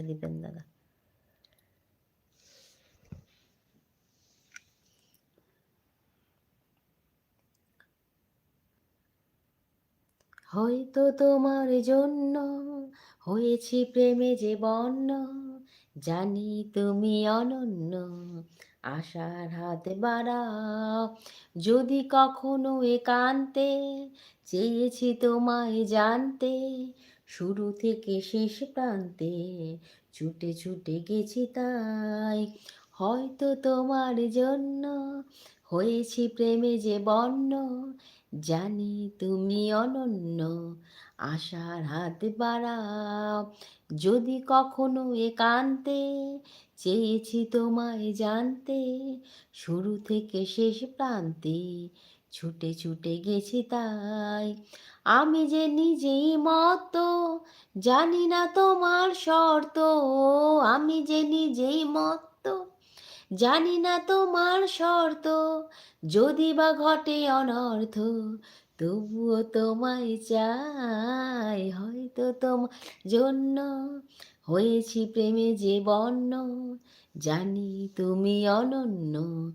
দীপেন দাদা। হয়তো তোমার জন্য হয়েছি প্রেমে যে বন্য, জানি তুমি অনন্য, আশার হাত বাড়াও। যদি কখনো একান্তে চেয়েছি তোমায় জানতে, শুরু থেকে শেষ প্রান্তে ছুটে ছুটে গেছি তাই। হয়তো তোমার জন্য হয়েছি প্রেমে যে বন্য, জানি তুমি অনন্য, আশার হাত বাড়াও। যদি কখনো একান্তে চেয়েছি তোমায় জানতে, শুরু থেকে শেষ প্রান্তে ছুটে ছুটে গেছি তাই। আমি যে নিজেই মত জানি না তোমার শর্ত, আমি যে নিজেই মত জানি না তোমার শর্ত, যদি বা ঘটে অনর্থ তবুও তোমায় চাই। হয়তো তোমার জন্য হয়েছি প্রেমে যে বন্য, জানি তুমি অনন্য,